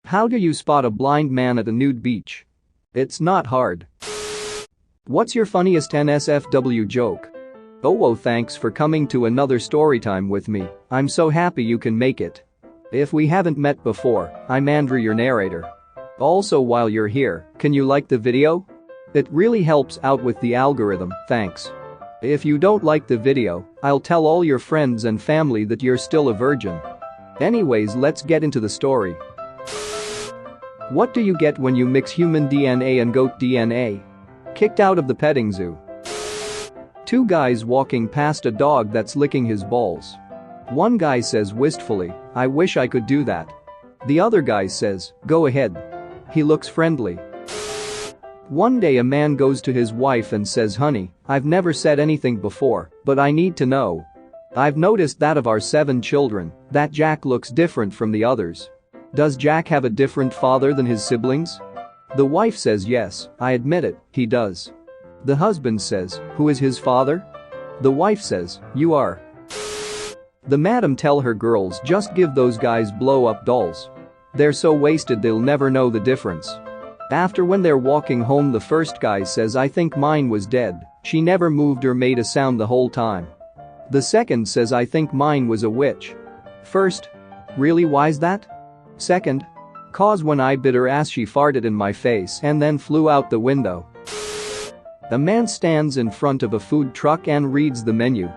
How do you spot a blind man at a nude beach? It's not hard. What's your funniest NSFW joke? Oh, thanks for coming to another storytime with me. I'm so happy you can make it. If we haven't met before, I'm Andrew, your narrator. Also, while you're here, can you like the video? It really helps out with the algorithm, thanks. If you don't like the video, I'll tell all your friends and family that you're still a virgin. Anyways, let's get into the story. What do you get when you mix human DNA and goat DNA? Kicked out of the petting zoo. Two guys walking past a dog that's licking his balls. One guy says wistfully, "I wish I could do that." The other guy says, "Go ahead." He looks friendly. One day a man goes to his wife and says, "Honey, I've never said anything before, but I need to know. I've noticed that of our 7 children, that Jack looks different from the others. Does Jack have a different father than his siblings?" The wife says, "Yes, I admit it, he does." The husband says, "Who is his father?" The wife says, "You are." The madam tell her girls, "Just give those guys blow-up dolls. They're so wasted they'll never know the difference." After, when they're walking home, the first guy says, "I think mine was dead. She never moved or made a sound the whole time." The second says, "I think mine was a witch." First, "Really, why's that?" Second, "'Cause when I bit her ass she farted in my face and then flew out the window." A man stands in front of a food truck and reads the menu.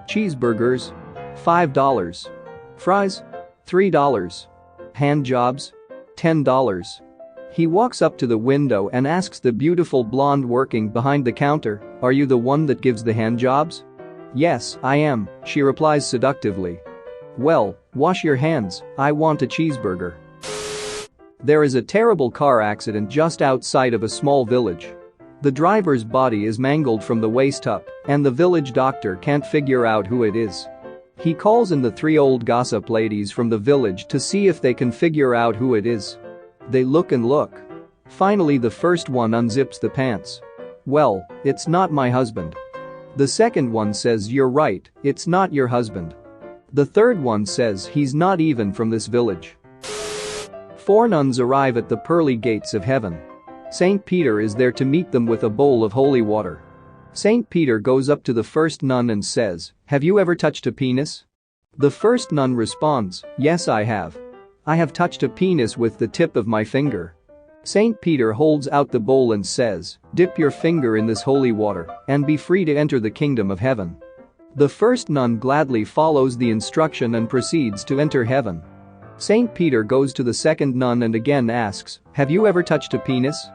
Cheeseburgers, $5. Fries, $3. Hand jobs, $10. He walks up to the window and asks the beautiful blonde working behind the counter, "Are you the one that gives the hand jobs?" "Yes, I am," she replies seductively. "Well, wash your hands, I want a cheeseburger." There is a terrible car accident just outside of a small village. The driver's body is mangled from the waist up, and the village doctor can't figure out who it is. He calls in the 3 old gossip ladies from the village to see if they can figure out who it is. They look and look. Finally, the first one unzips the pants. "Well, it's not my husband." The second one says, "You're right, it's not your husband." The third one says, "He's not even from this village." 4 nuns arrive at the pearly gates of heaven. Saint Peter is there to meet them with a bowl of holy water. Saint Peter goes up to the first nun and says, "Have you ever touched a penis?" The first nun responds, "Yes, I have. I have touched a penis with the tip of my finger." Saint Peter holds out the bowl and says, "Dip your finger in this holy water and be free to enter the kingdom of heaven." The first nun gladly follows the instruction and proceeds to enter heaven. Saint Peter goes to the second nun and again asks, "Have you ever touched a penis?"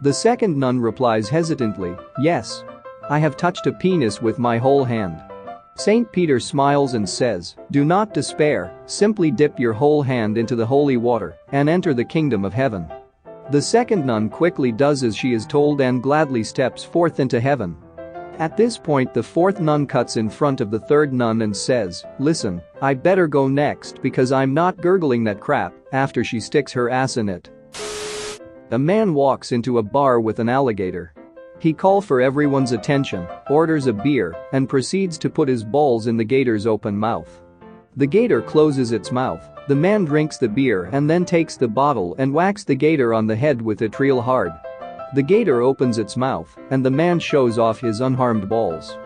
The second nun replies hesitantly, "Yes. I have touched a penis with my whole hand." Saint Peter smiles and says, "Do not despair, simply dip your whole hand into the holy water and enter the kingdom of heaven." The second nun quickly does as she is told and gladly steps forth into heaven. At this point, the fourth nun cuts in front of the third nun and says, "Listen, I better go next because I'm not gurgling that crap," after she sticks her ass in it. A man walks into a bar with an alligator. He calls for everyone's attention, orders a beer, and proceeds to put his balls in the gator's open mouth. The gator closes its mouth, the man drinks the beer and then takes the bottle and whacks the gator on the head with it real hard. The gator opens its mouth and the man shows off his unharmed balls.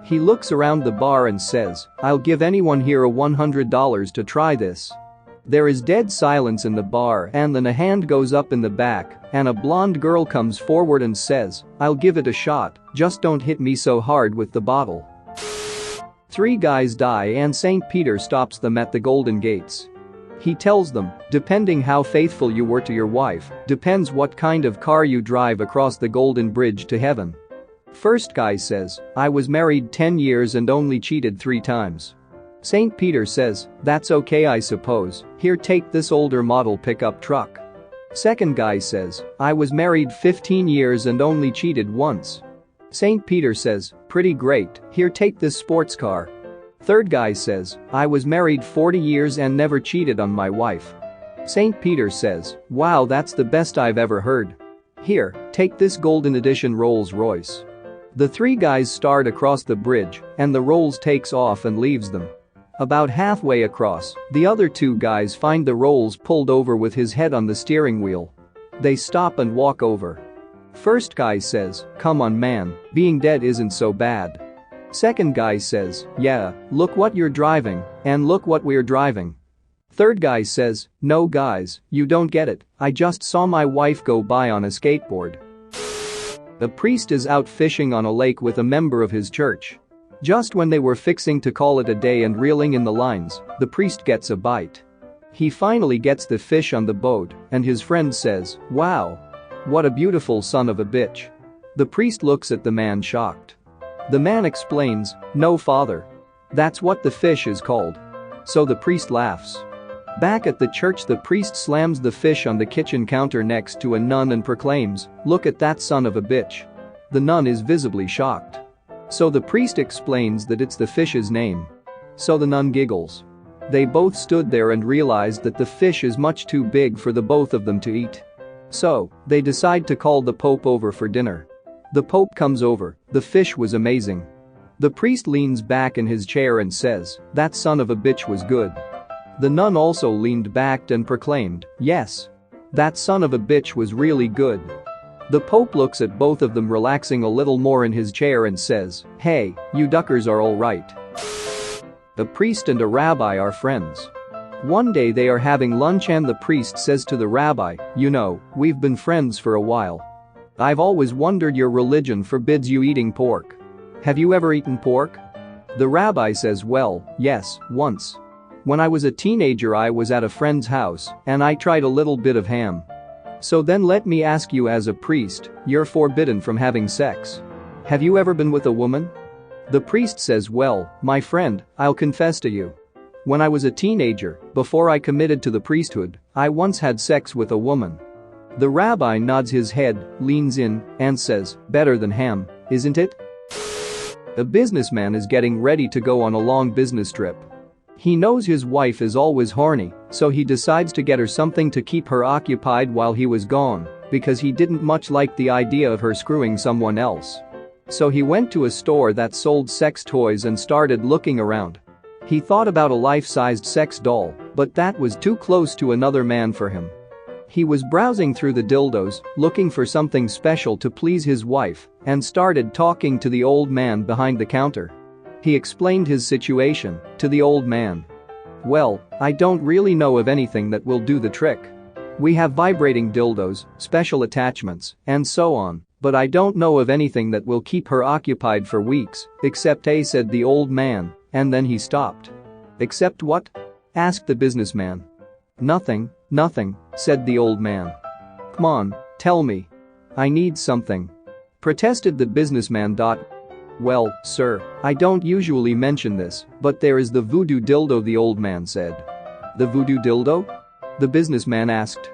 He looks around the bar and says, "I'll give anyone here a $100 to try this." There is dead silence in the bar, and then a hand goes up in the back and a blonde girl comes forward and says, "I'll give it a shot, just don't hit me so hard with the bottle." 3 guys die and Saint Peter stops them at the Golden Gates. He tells them, "Depending how faithful you were to your wife, depends what kind of car you drive across the Golden Bridge to heaven." First guy says, "I was married 10 years and only cheated 3 times." Saint Peter says, "That's okay, I suppose. Here, take this older model pickup truck." Second guy says, "I was married 15 years and only cheated once." Saint Peter says, "Pretty great, here, take this sports car." Third guy says, "I was married 40 years and never cheated on my wife." Saint Peter says, "Wow, that's the best I've ever heard. Here, take this golden edition Rolls Royce." The 3 guys start across the bridge and the Rolls takes off and leaves them. About halfway across, the other two guys find the rolls pulled over with his head on the steering wheel. They stop and walk over. First guy says, "Come on man, being dead isn't so bad." Second guy says, "Yeah, look what you're driving, and look what we're driving." Third guy says, "No guys, you don't get it, I just saw my wife go by on a skateboard." A priest is out fishing on a lake with a member of his church. Just when they were fixing to call it a day and reeling in the lines, the priest gets a bite. He finally gets the fish on the boat, and his friend says, "Wow. What a beautiful son of a bitch." The priest looks at the man shocked. The man explains, "No father. That's what the fish is called." So the priest laughs. Back at the church, the priest slams the fish on the kitchen counter next to a nun and proclaims, "Look at that son of a bitch." The nun is visibly shocked. So the priest explains that it's the fish's name. So the nun giggles. They both stood there and realized that the fish is much too big for the both of them to eat. So, they decide to call the Pope over for dinner. The Pope comes over. The fish was amazing. The priest leans back in his chair and says, "That son of a bitch was good." The nun also leaned back and proclaimed, "Yes. That son of a bitch was really good." The Pope looks at both of them relaxing a little more in his chair and says, "Hey, you duckers are all right." The priest and a rabbi are friends. One day they are having lunch and the priest says to the rabbi, "You know, we've been friends for a while. I've always wondered your religion forbids you eating pork. Have you ever eaten pork?" The rabbi says, "Well, yes, once. When I was a teenager I was at a friend's house and I tried a little bit of ham. So then let me ask you, as a priest, you're forbidden from having sex. Have you ever been with a woman?" The priest says, "Well, my friend, I'll confess to you. When I was a teenager, before I committed to the priesthood, I once had sex with a woman." The rabbi nods his head, leans in, and says, "Better than ham, isn't it?" A businessman is getting ready to go on a long business trip. He knows his wife is always horny, so he decides to get her something to keep her occupied while he was gone, because he didn't much like the idea of her screwing someone else. So he went to a store that sold sex toys and started looking around. He thought about a life-sized sex doll, but that was too close to another man for him. He was browsing through the dildos, looking for something special to please his wife, and started talking to the old man behind the counter. He explained his situation to the old man. "Well, I don't really know of anything that will do the trick. We have vibrating dildos, special attachments, and so on, but I don't know of anything that will keep her occupied for weeks, except A," said the old man, and then he stopped. "Except what?" asked the businessman. Nothing, said the old man. "Come on, tell me. I need something," protested the businessman. "Well, sir, I don't usually mention this, but there is the voodoo dildo," the old man said. "The voodoo dildo?" the businessman asked.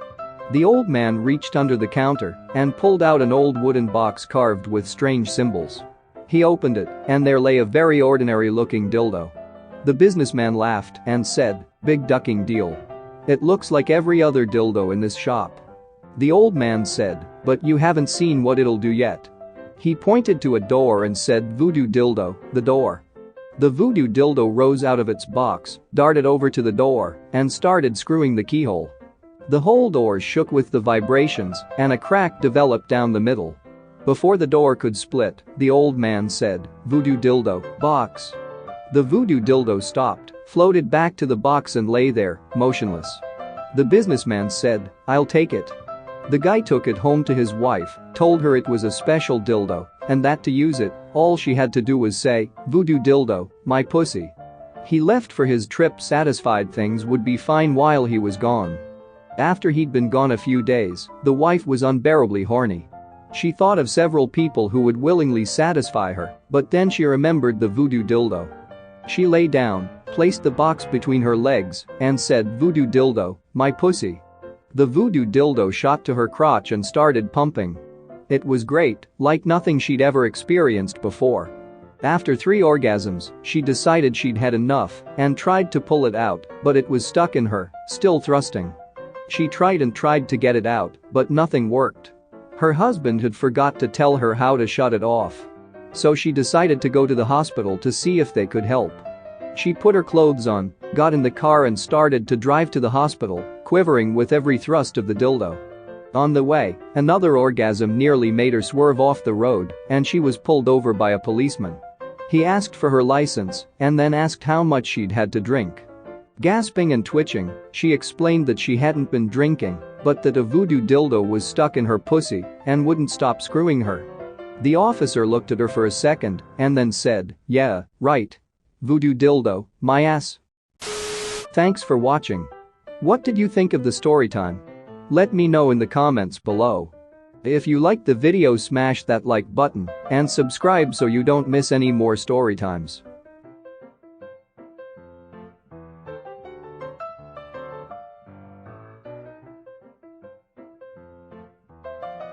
The old man reached under the counter and pulled out an old wooden box carved with strange symbols. He opened it, and there lay a very ordinary-looking dildo. The businessman laughed and said, "Big ducking deal. It looks like every other dildo in this shop." The old man said, "But you haven't seen what it'll do yet." He pointed to a door and said, "Voodoo dildo, the door." The voodoo dildo rose out of its box, darted over to the door, and started screwing the keyhole. The whole door shook with the vibrations, and a crack developed down the middle. Before the door could split, the old man said, "Voodoo dildo, box." The voodoo dildo stopped, floated back to the box and lay there, motionless. The businessman said, "I'll take it." The guy took it home to his wife, told her it was a special dildo, and that to use it, all she had to do was say, "Voodoo dildo, my pussy." He left for his trip satisfied things would be fine while he was gone. After he'd been gone a few days, the wife was unbearably horny. She thought of several people who would willingly satisfy her, but then she remembered the voodoo dildo. She lay down, placed the box between her legs, and said, "Voodoo dildo, my pussy." The voodoo dildo shot to her crotch and started pumping. It was great, like nothing she'd ever experienced before. After 3 orgasms, she decided she'd had enough and tried to pull it out, but it was stuck in her, still thrusting. She tried and tried to get it out, but nothing worked. Her husband had forgot to tell her how to shut it off. So she decided to go to the hospital to see if they could help. She put her clothes on, got in the car and started to drive to the hospital, quivering with every thrust of the dildo. On the way, another orgasm nearly made her swerve off the road and she was pulled over by a policeman. He asked for her license and then asked how much she'd had to drink. Gasping and twitching, she explained that she hadn't been drinking, but that a voodoo dildo was stuck in her pussy and wouldn't stop screwing her. The officer looked at her for a second and then said, "Yeah, right. Voodoo dildo, my ass." Thanks for watching. What did you think of the story time? Let me know in the comments below. If you liked the video, smash that like button and subscribe so you don't miss any more story times.